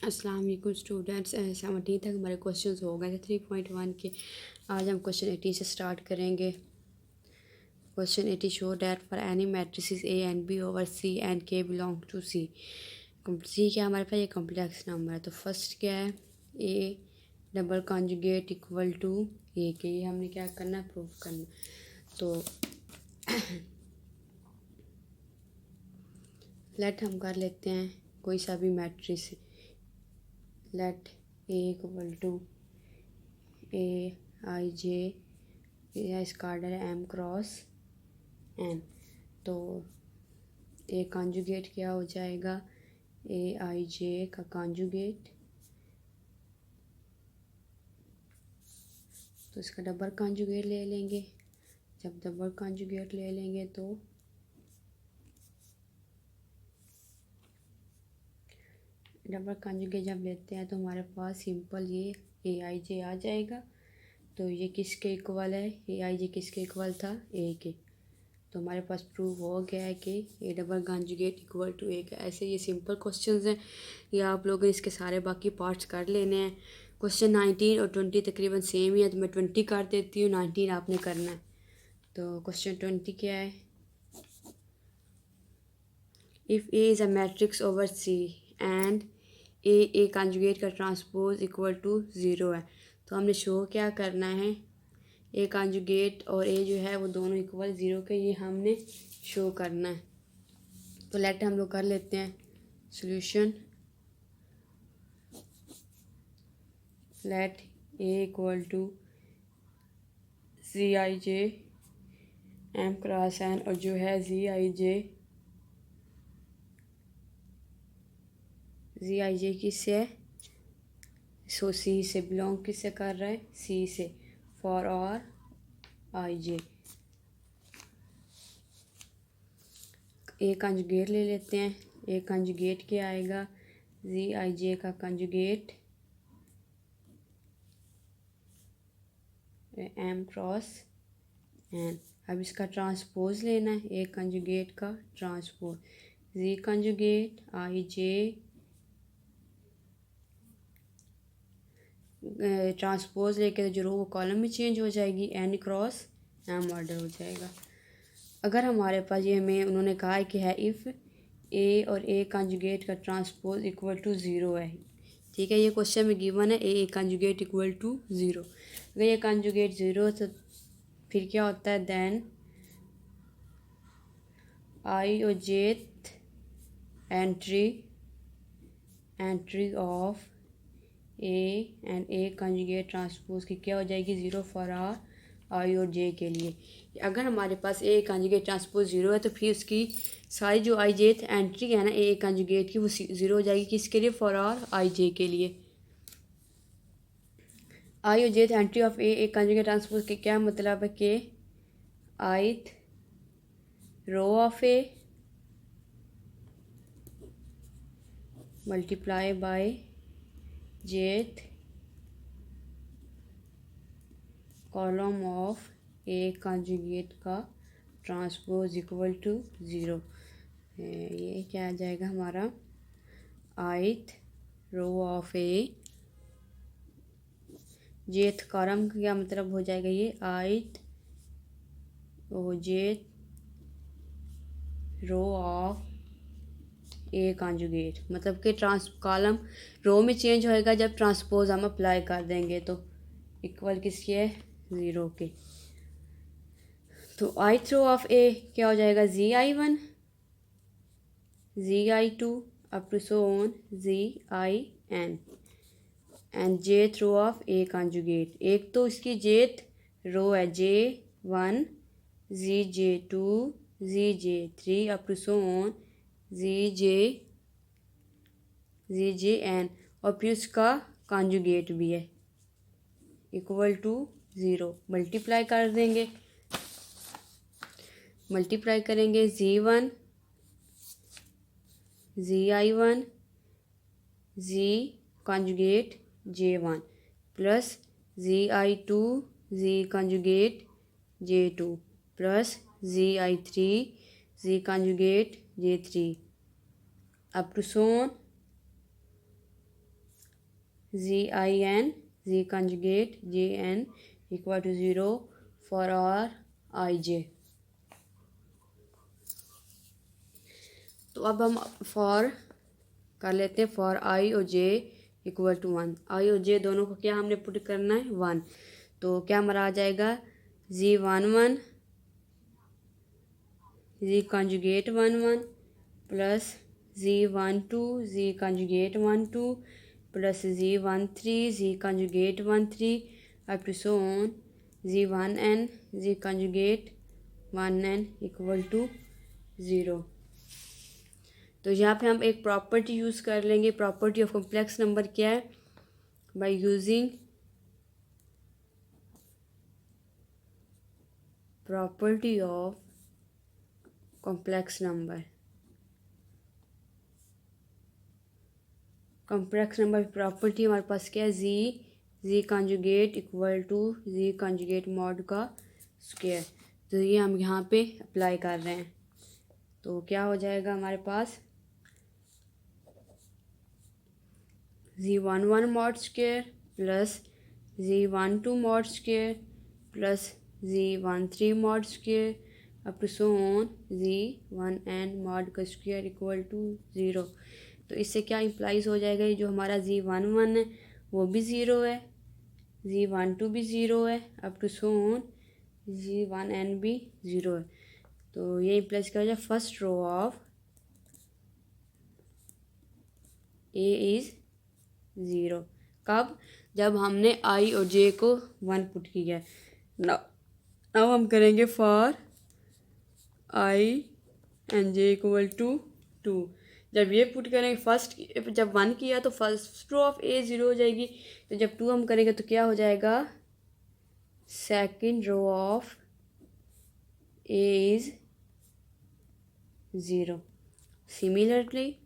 अस्सलाम वालेकुम स्टूडेंट्स। 17 तक हमारे क्वेश्चंस हो गए थे 3.1 के। आज हम क्वेश्चन 18 से स्टार्ट करेंगे। Question 80 show that for any matrices A and B over C and K belong to C. C क्या हमारे पास ये कॉम्प्लेक्स नंबर है, तो फर्स्ट क्या है, A double conjugate equal to A के। ये हमने क्या करना है, प्रूव करना। तो लेट हम कर लेते हैं कोई सा भी matrix. Let A equal to A I J, या इसका ऑर्डर है एम क्रॉस एन। तो ए कॉन्जुगेट क्या हो जाएगा, ए आई जे का कॉन्जुगेट, तो इसका डबल कॉन्जुगेट ले लेंगे। जब डबल कॉन्जुगेट ले लेंगे तो डबल कॉन्जुगेट जब लेते हैं तो हमारे पास सिंपल ये ए आई जे आ जाएगा। तो ये किसके इक्वल है, ए आई जे किसके इक्वल था, ए के। तो हमारे पास प्रूव हो गया है कि A double conjugate equal to A का। ऐसे ये सिंपल क्वेश्चंस हैं, ये आप लोग इसके सारे बाकी पार्ट्स कर लेने हैं। क्वेश्चन 19 और 20 तकरीबन सेम ही है, तो मैं 20 कर देती हूँ, 19 आपने करना है। तो क्वेश्चन 20 क्या है, if A is a matrix over C and A conjugate का ट्रांसपोज इक्वल टू ज़ीरो है। तो हमने शो क्या करना है, ए कॉन्जुगेट और ए जो है वो दोनों इक्वल ज़ीरो के, ये हमने शो करना है। तो लेट हम लोग कर लेते हैं solution. Let A equal to C I J M cross N, और जो है जी आई जे किससे है, सो सी से बिलोंग किससे कर रहा है, सी से, फॉर और आई जे। ए कंजुगेट ले लेते हैं। ए कंजुगेट क्या आएगा, जी आई जे का कंजुगेट एम क्रॉस एन। अब इसका ट्रांसपोज लेना है, ए कंजुगेट का ट्रांसपोज, जी कंजुगेट आई जे ट्रांसपोज लेके जो रो वो कॉलम में चेंज हो जाएगी, एन क्रॉस एम ऑर्डर हो जाएगा। अगर हमारे पास ये हमें उन्होंने कहा है कि है इफ़ ए और ए कंजुगेट का ट्रांसपोज इक्वल टू ज़ीरो है, ठीक है, ये क्वेश्चन में गिवन है ए कंजुगेट इक्वल टू ज़ीरो। अगर ये कंजुगेट ज़ीरो तो फिर क्या होता है, देन आई और jth entry of A and A conjugate transpose की क्या हो जाएगी, ज़ीरो फॉर आर आई और जे के लिए। अगर हमारे पास ए कंजुगेट ट्रांसपोज ज़ीरो है तो फिर उसकी सारी जो आई जेथ एंट्री है ना ए कंजुगेट की, वो ज़ीरो हो जाएगी किसके लिए, फॉर आर आई जे के लिए। आई और jth entry of A conjugate transpose के क्या मतलब है कि ith row of A multiply by jth column of A conjugate का ट्रांसपोज इक्वल टू ज़ीरो। ये क्या आ जाएगा हमारा, आइथ रो ऑफ ए, जेथ कॉलम का क्या मतलब हो जाएगा, ये आइथ ओ जेथ रो ऑफ ए कंजुगेट, मतलब कि ट्रांस कॉलम रो में चेंज होएगा जब ट्रांसपोज हम अप्लाई कर देंगे, तो इक्वल किसके है, ज़ीरो के। तो आई थ्रो ऑफ ए क्या हो जाएगा, G I one, G I two, up to so on G I N, and jth row of A conjugate. एक तो इसकी जेथ रो है J one, G J two, G J three, up to so on G J N, और फिर उसका conjugate भी है equal to zero. Multiply कर देंगे, मल्टीप्लाई करेंगे G one, G I one, G conjugate J one, plus G I two, G conjugate J two, plus G I three, G conjugate J three, up to so on ZIN Z conjugate JN equal to 0 for our IJ। तो अब हम for कर लेते हैं for I और जे equal to 1। आई और जे दोनों को क्या हमने पुट करना है 1। तो क्या हमारा आ जाएगा Z11 Z conjugate 11 plus Z12 Z conjugate 12 plus Z13 Z conjugate 13 up to so on Z1n Z conjugate 1n equal to 0। तो यहाँ पे हम एक प्रॉपर्टी यूज़ कर लेंगे। प्रॉपर्टी ऑफ कॉम्प्लेक्स नंबर क्या है? By using property of complex number. Complex number property हमारे पास क्या है? G conjugate equal to G conjugate mod का स्क्वायर। तो ये हम यहाँ पे अप्लाई कर रहे हैं। तो क्या हो जाएगा हमारे पास Z11 mod square plus Z12 mod square plus Z13 mod square up to so on Z1n mod का स्क्वायर इक्वल टू 0। तो इससे क्या इम्प्लाइज हो जाएगा? जो हमारा Z11 है वो भी 0 है, Z12 भी 0 है, up to so on Z1n भी 0 है। तो ये इम्प्लाइज क्या हो जाए? First row of A is 0। कब? जब हमने आई और जे को 1 पुट किया है। नाउ हम करेंगे for I and J equal to 2। जब ये पुट करेंगे फर्स्ट, जब 1 किया तो फर्स्ट रो ऑफ ए 0 हो जाएगी। तो जब 2 हम करेंगे तो क्या हो जाएगा? Second row of A is 0। Similarly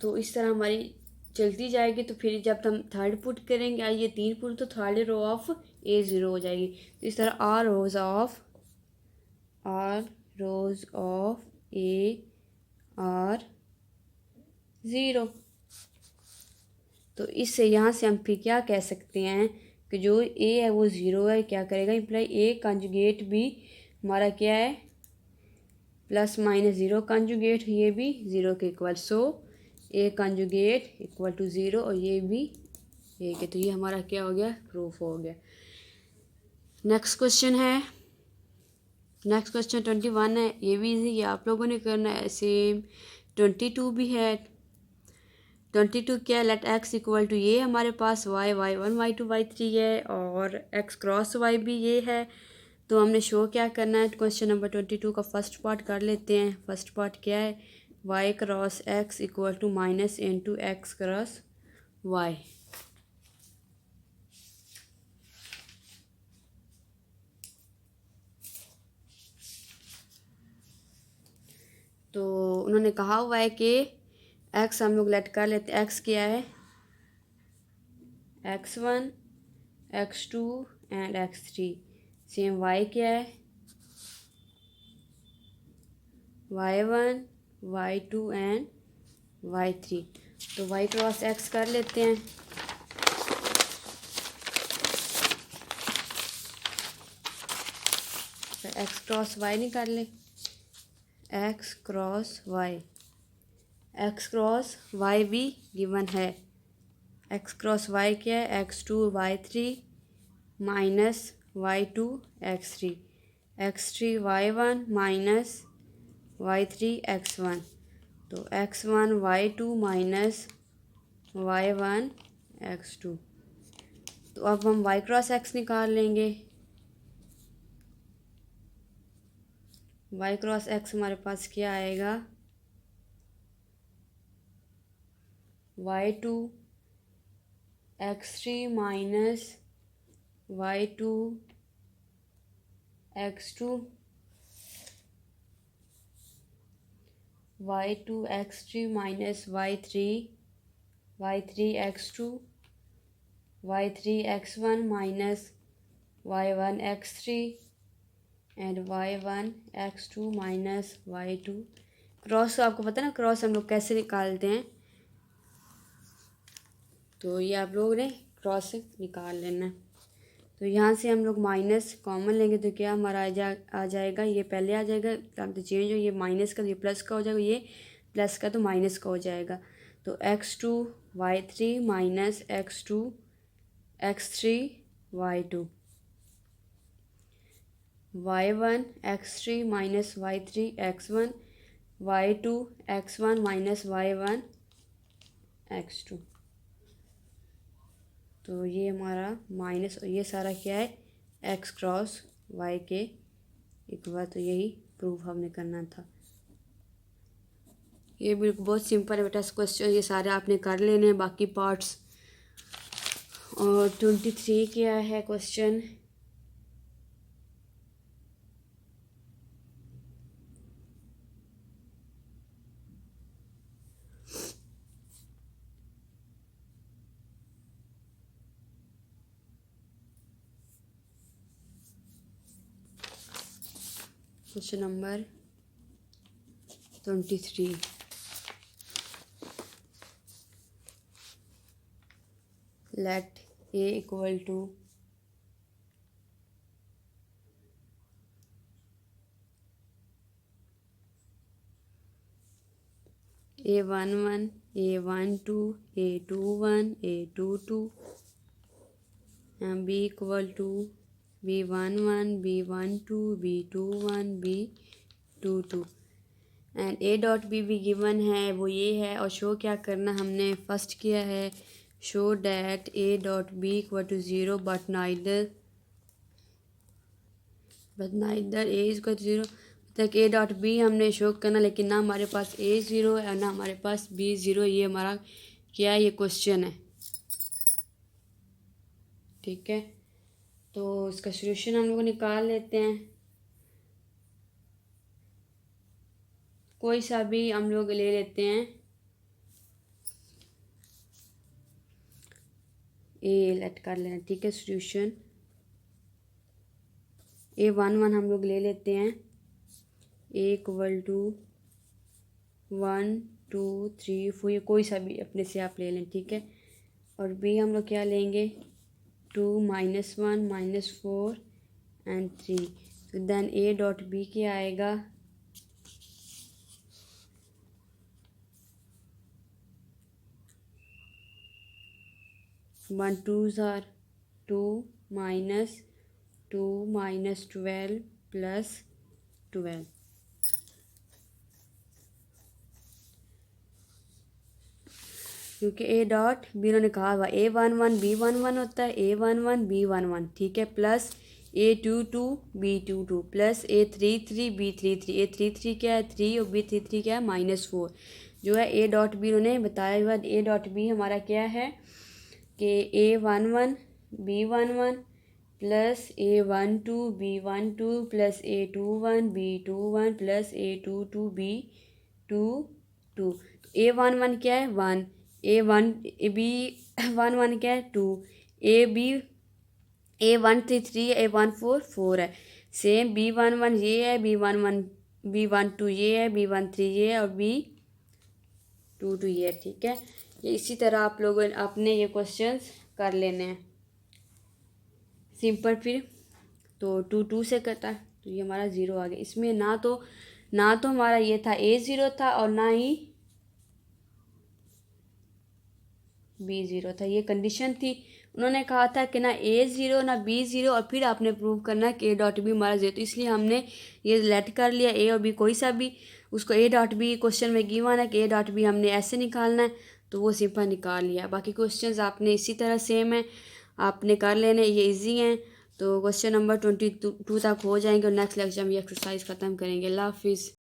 तो इस तरह हमारी चलती जाएगी। तो फिर जब हम थर्ड पुट करेंगे, ये 3 पुट, तो थर्ड रो ऑफ ए 0 हो जाएगी। तो इस तरह our rows of A are 0। तो इससे यहाँ से हम फिर क्या कह सकते हैं कि जो ए है वो 0 है। क्या करेगा? इम्प्लाई ए कंजुगेट भी हमारा क्या है? प्लस माइनस 0 कंजुगेट, ये भी 0 के इक्वल। So A conjugate equal to 0 और ये भी एक है। तो ये हमारा क्या हो गया? प्रूफ हो गया। नेक्स्ट क्वेश्चन है, नेक्स्ट क्वेश्चन 21 है। ये भी इजी, ये आप लोगों ने करना है। सेम 22 भी है। 22 क्या है? लेट एक्स इक्वल टू ये हमारे पास y1 y2 y3 है और x क्रॉस y भी ये है। तो हमने शो क्या करना है? क्वेश्चन नंबर 22 का फर्स्ट पार्ट कर लेते हैं। फर्स्ट पार्ट क्या है? y cross x equal to minus into X cross y। तो उन्होंने कहा हुआ है कि x हम लोग लेट कर लेते हैं। x क्या है? x1 x2 and x3। Same y क्या है? y1 y2 and y3। तो y क्रॉस x कर लेते हैं। तो x क्रॉस y निकाल ले। x क्रॉस y भी गिवन है। x क्रॉस y क्या है? x2 y3 minus y2 x3, x3 y1 minus y3 x1। तो x1 y2 minus y1 x2। तो अब हम y क्रॉस x निकाल लेंगे। y क्रॉस x हमारे पास क्या आएगा? y2 x3 minus y2 x2, y2 x3 minus y3 x2, y3 x1 minus y1 x3, and y1 x2 minus y2। Cross आपको पता है ना, क्रॉस हम लोग कैसे निकालते हैं, तो ये आप लोग ने क्रॉस से निकाल लेना है। तो यहाँ से हम लोग माइनस कॉमन लेंगे तो क्या हमारा आ जाएगा, ये पहले आ जाएगा, तो चेंज हो, ये माइनस का, ये प्लस का हो जाएगा, ये प्लस का तो माइनस का हो जाएगा। तो x2 y3 minus x2 x3 y2, y1 x3 minus y3 x1, y2 x1 minus y1 x2। तो ये हमारा माइनस, और ये सारा क्या है, एक्स क्रॉस वाई के इक्वल। तो यही प्रूफ हमने करना था। ये बिल्कुल बहुत सिंपल है बेटा क्वेश्चन, ये सारे आपने कर लेने हैं बाकी पार्ट्स। और 23 क्या है question, question number 23। Let A equal to A11 A12 A21 A22 and B equal to B11 B12 B21 B22 and A dot B भी गिवन है, वो ये है। और शो क्या करना हमने फर्स्ट किया है, show that A dot B equal to zero but neither A is equal to zero. तक ए डॉट बी हमने शो करना, लेकिन ना हमारे पास ए ज़ीरो है और ना हमारे पास बी ज़ीरो। ये हमारा क्या है, ये क्वेश्चन है, ठीक है। तो इसका सोल्यूशन हम लोग निकाल लेते हैं। कोई सा भी हम लोग ले लेते हैं, ए लेट कर लेना, ठीक है। सोल्यूशन A11 हम लोग ले लेते हैं, ए इक्वल टू 1 2 3 4, ये कोई सा भी अपने से आप ले लें, ठीक है। और बी हम लोग क्या लेंगे, 2 -1 -4 एंड 3। तो देन ए डॉट बी क्या आएगा, 1 2s are 2 -2 -12 प्लस 12। क्योंकि ए डॉट बी उन्होंने कहा हुआ A11 B11 होता है, A11 B11, ठीक है, plus A22 B22 plus A33 B33। A33 क्या है, 3, और B33 क्या है, -4। जो है ए डॉट बी उन्होंने बताया हुआ, ए डॉट बी हमारा क्या है कि A11 B11 plus A12 B12 plus A21 B21 plus A22 B22। A11 क्या है, 1, B11 क्या है, 2, A13 A14 4 है। सेम B11 ये है, B12 ये है, B13 ये है और B22 ये है, ठीक है। ये इसी तरह आप लोगों ने अपने ये क्वेश्चंस कर लेने हैं सिंपल। फिर तो 2 2 से करता है, तो ये हमारा ज़ीरो आ गया। इसमें ना तो हमारा ये था ए ज़ीरो था और ना ही बी ज़ीरो था, ये कंडीशन थी। उन्होंने कहा था कि ना ए ज़ीरो ना बी ज़ीरो, और फिर आपने प्रूव करना कि ए डॉट बी हमारा ज़ीरो। तो इसलिए हमने ये लेट कर लिया, ए और बी कोई सा भी, उसको ए डॉट बी क्वेश्चन में गिवन है कि ए डॉट बी हमने ऐसे निकालना है, तो वो सिंपल निकाल लिया। बाकी क्वेश्चंस आपने इसी तरह सेम है, आपने कर लेने, ये इजी हैं। तो क्वेश्चन नंबर 22 तक हो जाएंगे और नेक्स्ट लेक्चर में ये एक्सरसाइज ख़त्म करेंगे। अल्लाह हाफिज़।